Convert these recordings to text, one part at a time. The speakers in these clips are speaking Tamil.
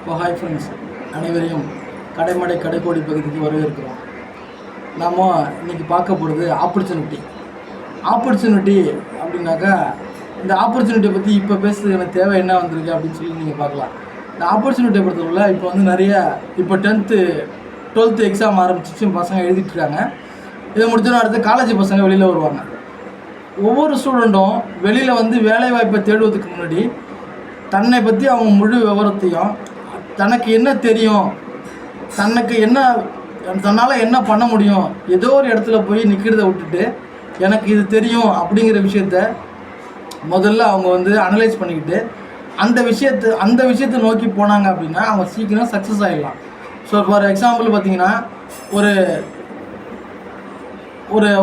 ஹாய் ஃப்ரெண்ட்ஸ், அனைவரையும் கடைமடை கடைக்கோடி பகுதிக்கு வரவேற்கிறோம். நாம் இன்றைக்கி பார்க்க போகிறது ஆப்பர்ச்சுனிட்டி அப்படின்னாக்கா, இந்த ஆப்பர்ச்சுனிட்டியை பற்றி இப்போ பேசுறது எனக்கு தேவை என்ன வந்திருக்கு அப்படின்னு சொல்லி நீங்கள் பார்க்கலாம். இந்த ஆப்பர்ச்சுனிட்டியை பொறுத்தவரை இப்போ வந்து இப்போ 12th எக்ஸாம் ஆரம்பிச்சிச்சு, பசங்க எழுதிட்டுருக்காங்க. இதை முடிச்சோன்னா அடுத்து காலேஜ் பசங்க வெளியில் வருவாங்க. ஒவ்வொரு ஸ்டூடெண்ட்டும் வெளியில் வந்து வேலைவாய்ப்பை தேடுவதுக்கு முன்னாடி தன்னை பற்றி அவங்க முழு விவரத்தையும், தனக்கு என்ன தெரியும், தன்னால் என்ன பண்ண முடியும், ஏதோ ஒரு இடத்துல போய் நிற்கிறத விட்டுட்டு எனக்கு இது தெரியும் அப்படிங்கிற விஷயத்த முதல்ல அவங்க வந்து அனலைஸ் பண்ணிக்கிட்டு அந்த விஷயத்தை நோக்கி போனாங்க அப்படின்னா அவங்க சீக்கிரம் சக்ஸஸ் ஆகிடலாம். ஸோ ஃபார் எக்ஸாம்பிள் பார்த்தீங்கன்னா, ஒரு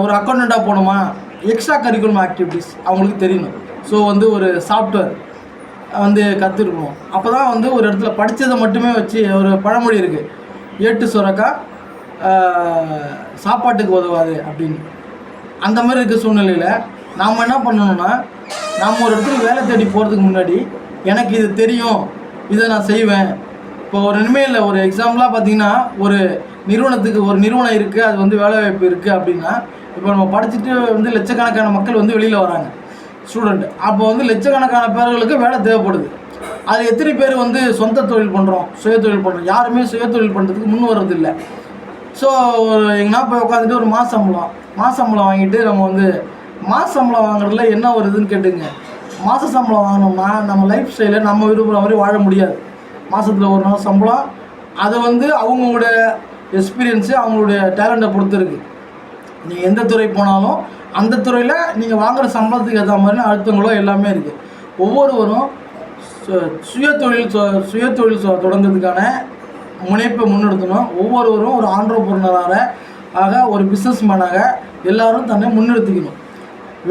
ஒரு அக்கௌண்டண்ட்டாக போகணுமா, எக்ஸ்ட்ரா கரிக்குலம் ஆக்டிவிட்டீஸ் அவங்களுக்கு தெரியணும். ஸோ வந்து ஒரு சாஃப்ட்வேர் வந்து கற்றுருக்கணும். அப்போ தான் வந்து ஒரு இடத்துல படித்ததை மட்டுமே வச்சு, ஒரு பழமொழி இருக்குது, ஏட்டு சுரக்கா சாப்பாட்டுக்கு உதவாது அப்படின்னு. அந்த மாதிரி இருக்க சூழ்நிலையில் நாம் என்ன பண்ணணும்னா, நாம் ஒரு இடத்துல வேலை தேடி போகிறதுக்கு முன்னாடி எனக்கு இது தெரியும், இதை நான் செய்வேன். இப்போ ஒரு இனிமேல் ஒரு எக்ஸாம்பிளாக பார்த்தீங்கன்னா, ஒரு நிறுவனம் இருக்குது, அது வந்து வேலைவாய்ப்பு இருக்குது அப்படின்னா, இப்போ நம்ம படிச்சுட்டு வந்து லட்சக்கணக்கான மக்கள் வந்து வெளியில் வராங்க, ஸ்டூடெண்ட். அப்போ வந்து லட்சக்கணக்கான பேர்களுக்கு வேலை தேவைப்படுது. அது எத்தனை பேர் வந்து சொந்த தொழில் பண்ணுறோம், சுயதொழில் பண்ணுறோம்? யாருமே சுயதொழில் பண்ணுறதுக்கு முன் வர்றதில்லை. ஸோ எங்கன்னா போய் உட்காந்துட்டு ஒரு மாத சம்பளம் வாங்கிட்டு நம்ம வந்து மாத சம்பளம் வாங்குறதுல என்ன வருதுன்னு கேட்டுங்க. மாத சம்பளம் வாங்கினோம்னா நம்ம லைஃப் ஸ்டைலை நம்ம விரும்புகிற மாதிரி வாழ முடியாது. மாதத்தில் ஒரு நாள் சம்பளம், அது வந்து அவங்களுடைய எக்ஸ்பீரியன்ஸு, அவங்களுடைய டேலண்ட்டை பொறுத்து இருக்குது. நீங்கள் எந்த துறை போனாலும் அந்த துறையில் நீங்கள் வாங்குகிற சம்பளத்துக்கு ஏற்ற மாதிரி அழுத்தங்களோ எல்லாமே இருக்குது. ஒவ்வொருவரும் சுயதொழில் தொடங்குறதுக்கான முனைப்பை முன்னெடுத்தணும். ஒவ்வொருவரும் ஒரு ஆண்டர்பிரனராக, ஒரு பிஸ்னஸ் மேனாக எல்லோரும் தன்னை முன்னெடுத்துக்கணும்.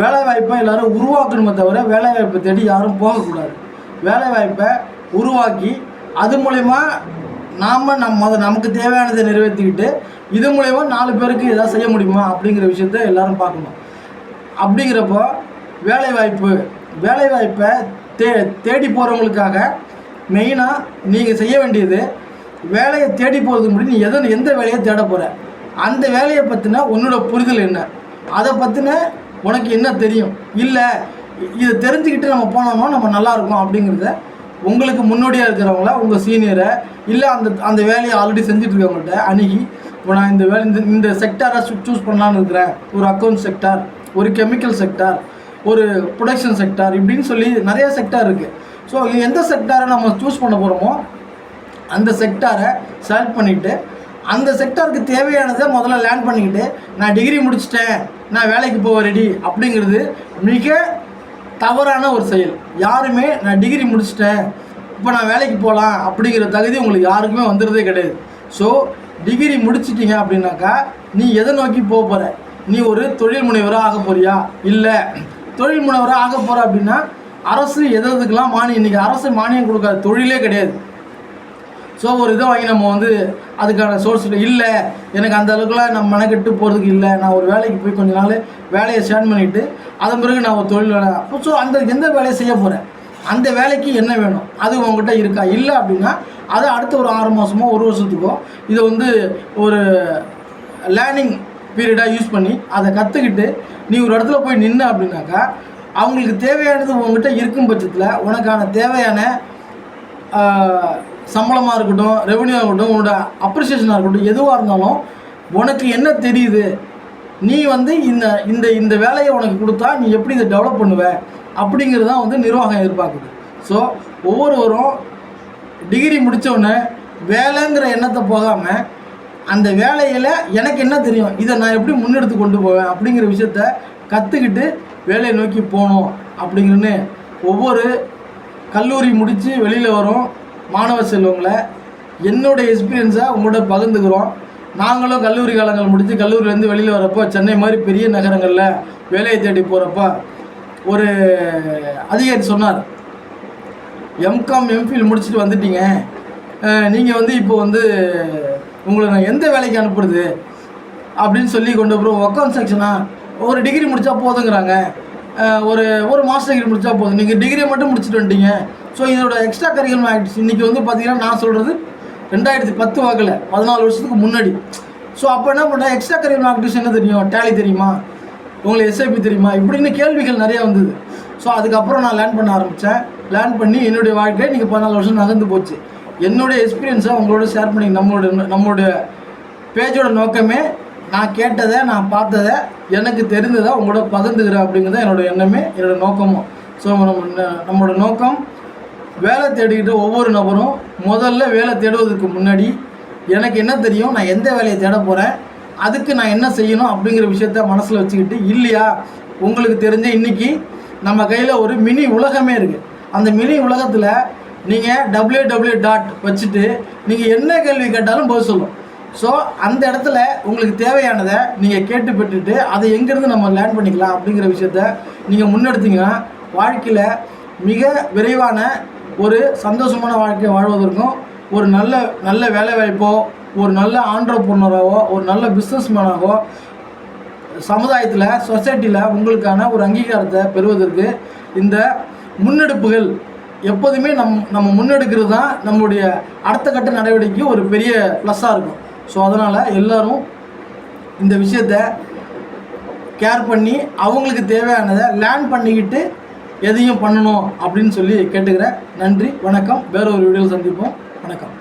வேலைவாய்ப்பை எல்லோரும் உருவாக்கணுமே தவிர வேலைவாய்ப்பை தேடி யாரும் போகக்கூடாது. வேலைவாய்ப்பை உருவாக்கி அது மூலயமா நமக்கு தேவையானதை நிறைவேற்றிக்கிட்டு இது மூலயமா 4 பேருக்கு எதாவது செய்ய முடியுமா அப்படிங்கிற விஷயத்த எல்லோரும் பார்க்கணும். அப்படிங்கிறப்போ வேலைவாய்ப்பை தேடி போகிறவங்களுக்காக மெயினாக நீங்கள் செய்ய வேண்டியது, வேலையை தேடி போகிறதுக்கு முன்னாடி நீ எந்த வேலையை தேட போகிற, அந்த வேலையை பற்றின உன்னோட புரிதல் என்ன, அதை பற்றின உனக்கு என்ன தெரியும், இல்லை இதை தெரிஞ்சுக்கிட்டு நம்ம போனோம்னா நம்ம நல்லாயிருக்கும் அப்படிங்கிறத உங்களுக்கு முன்னோடியாக இருக்கிறவங்கள, உங்கள் சீனியரை, இல்லை அந்த வேலையை ஆல்ரெடி செஞ்சுட்ருக்கவங்கள்ட்ட அணுகி, இப்போ நான் இந்த செக்டாரை சூஸ் பண்ணலான்னு இருக்கிறேன். ஒரு அக்கௌண்ட் செக்டார், ஒரு கெமிக்கல் செக்டார், ஒரு ப்ரொடக்ஷன் செக்டார், இப்படின்னு சொல்லி நிறைய செக்டார் இருக்குது. ஸோ எந்த செக்டாரை நம்ம சூஸ் பண்ண போகிறோமோ அந்த செக்டாரை செலக்ட் பண்ணிவிட்டு அந்த செக்டாருக்கு தேவையானதை முதல்ல லேர்ன் பண்ணிக்கிட்டு, நான் டிகிரி முடிச்சிட்டேன், நான் வேலைக்கு போக ரெடி அப்படிங்கிறது மிக தவறான ஒரு செயல். யாருமே நான் டிகிரி முடிச்சிட்டேன், இப்போ நான் வேலைக்கு போகலாம் அப்படிங்கிற தகுதி உங்களுக்கு யாருக்குமே வந்துடுறதே கிடையாது. ஸோ டிகிரி முடிச்சிட்டிங்க அப்படின்னாக்கா நீ எதை நோக்கி போக போகிற? நீ ஒரு தொழில் முனைவராக ஆக போறியா? இல்லை தொழில் முனைவராக ஆக போகிற அப்படின்னா அரசு எதுக்கெல்லாம் இன்றைக்கி அரசு மானியம் கொடுக்காத தொழிலே கிடையாது. ஸோ ஒரு இதை வாங்கி நம்ம வந்து அதுக்கான சோர்ஸ் இல்லை, எனக்கு அந்த அளவுக்குலாம் நம்ம மெனக்கெட்டு போகிறதுக்கு இல்லை, நான் ஒரு வேலைக்கு போய் கொஞ்ச நாள் வேலையை ஷேர் பண்ணிவிட்டு அதன் பிறகு நான் ஒரு தொழில் வேலை. ஸோ எந்த வேலையை செய்ய போகிறேன், அந்த வேலைக்கு என்ன வேணும், அது உங்கள்கிட்ட இருக்கா? இல்லை அப்படின்னா அதை அடுத்த ஒரு 6 மாதமோ 1 வருஷத்துக்கோ இதை வந்து ஒரு லேர்னிங் பீரியடாக யூஸ் பண்ணி அதை கற்றுக்கிட்டு நீ ஒரு இடத்துல போய் நின்று அப்படின்னாக்கா அவங்களுக்கு தேவையானது உங்கள்கிட்ட இருக்கும் பட்சத்தில் உனக்கான தேவையான சம்பளமாக இருக்கட்டும், ரெவன்யூவாக இருக்கட்டும், உன்னோட அப்ரிசியேஷனாக இருக்கட்டும், எதுவாக இருந்தாலும் உனக்கு என்ன தெரியுது, நீ வந்து இந்த வேலையை உனக்கு கொடுத்தா நீ எப்படி இதை டெவலப் பண்ணுவ அப்படிங்கிறது தான் வந்து நிர்வாகம் எதிர்பார்க்குது. ஸோ ஒவ்வொருவரும் டிகிரி முடித்தோடனே வேலைங்கிற எண்ணத்தை போகாமல் அந்த வேலையில் எனக்கு என்ன தெரியும், இதை நான் எப்படி முன்னெடுத்து கொண்டு போவேன் அப்படிங்கிற விஷயத்த கற்றுக்கிட்டு வேலையை நோக்கி போகணும் அப்படிங்கிறன்னு ஒவ்வொரு கல்லூரி முடித்து வெளியில் வரும் மாணவ செல்வங்களை என்னுடைய எக்ஸ்பீரியன்ஸை உங்களோட பகிர்ந்துக்கிறோம். நாங்களும் கல்லூரி காலங்கள் முடித்து கல்லூரியிலேருந்து வெளியில் வரப்போ சென்னை மாதிரி பெரிய நகரங்களில் வேலையை தேடி போகிறப்ப ஒரு அதிகாரி சொன்னார், எம்காம் எம்ஃபில் முடிச்சுட்டு வந்துட்டீங்க, நீங்கள் வந்து இப்போ வந்து உங்களை நான் எந்த வேலைக்கு அனுப்புறது அப்படின்னு சொல்லி கொண்டு அப்புறம் அக்கௌண்ட் செக்ஷனா ஒரு டிகிரி முடித்தா போதுங்கிறாங்க, ஒரு மாஸ்டர் டிகிரி முடித்தா போதும், நீங்கள் டிகிரி மட்டும் முடிச்சுட்டு வந்துட்டீங்க. ஸோ இதோட எக்ஸ்ட்ரா கரிக்குலம் ஆக்டிவிட்டிஸ் இன்றைக்கி வந்து பார்த்திங்கன்னா நான் சொல்கிறது 2010 வாக்கில் 14 வருஷத்துக்கு முன்னாடி. ஸோ அப்போ என்ன பண்ணேன், எக்ஸ்ட்ரா கரிக்குலம் ஆக்டிவிட்டிஸ் என்ன தெரியும், டேலி தெரியுமா, உங்களுக்கு எஸ்ஐபி தெரியுமா, இப்படின்னு கேள்விகள் நிறையா வந்தது. ஸோ அதுக்கப்புறம் நான் லேர்ன் பண்ண ஆரம்பித்தேன். லேர்ன் பண்ணி என்னுடைய வாழ்க்கையை இன்றைக்கி 14 வருஷம் நகர்ந்து போச்சு. என்னுடைய எக்ஸ்பீரியன்ஸை உங்களோட ஷேர் பண்ணி நம்மளுடைய பேஜோட நோக்கமே நான் கேட்டதை, நான் பார்த்ததை, எனக்கு தெரிந்ததை உங்களோட பகிர்ந்துக்கிறேன் அப்படிங்கிறத என்னோடய எண்ணமே, என்னோடய நோக்கமும். ஸோ நம்மளோட நோக்கம் வேலை தேடிக்கிட்டு ஒவ்வொரு நபரும் முதல்ல வேலை தேடுவதற்கு முன்னாடி எனக்கு என்ன தெரியும், நான் எந்த வேலையை தேட போகிறேன், அதுக்கு நான் என்ன செய்யணும் அப்படிங்கிற விஷயத்த மனசில் வச்சுக்கிட்டு, இல்லையா உங்களுக்கு தெரிஞ்ச இன்றைக்கி நம்ம கையில் ஒரு மினி உலகமே இருக்குது. அந்த மினி உலகத்தில் நீங்கள் www. வச்சுட்டு நீங்கள் என்ன கேள்வி கேட்டாலும் பதில் சொல்லும். ஸோ அந்த இடத்துல உங்களுக்கு தேவையானதை நீங்கள் கேட்டு பெற்றுட்டு அதை எங்கேருந்து நம்ம லேர்ன் பண்ணிக்கலாம் அப்படிங்கிற விஷயத்த நீங்கள் முன்னெடுத்தீங்கன்னா வாழ்க்கையில் மிக விரைவான ஒரு சந்தோஷமான வாழ்க்கையை வாழ்வதற்கும், ஒரு நல்ல வேலைவாய்ப்போ, ஒரு நல்ல ஆண்டர்ப்ரனராகவோ, ஒரு நல்ல பிஸ்னஸ்மேனாகவோ, சமுதாயத்தில் சொசைட்டியில் உங்களுக்கான ஒரு அங்கீகாரத்தை பெறுவதற்கு இந்த முன்னெடுப்புகள் எப்போதுமே நம்ம முன்னெடுக்கிறது தான் நம்மளுடைய அடுத்த கட்ட நடவடிக்கைக்கு ஒரு பெரிய ப்ளஸ்ஸாக இருக்கும். ஸோ அதனால் எல்லோரும் இந்த விஷயத்தை கேர் பண்ணி அவங்களுக்கு தேவையானதை லேர்ன் பண்ணிக்கிட்டு எதையும் பண்ணணும் அப்படின்னு சொல்லி கேட்டுக்கிறேன். நன்றி, வணக்கம். வேற ஒரு வீடியோவில் சந்திப்போம். வணக்கம்.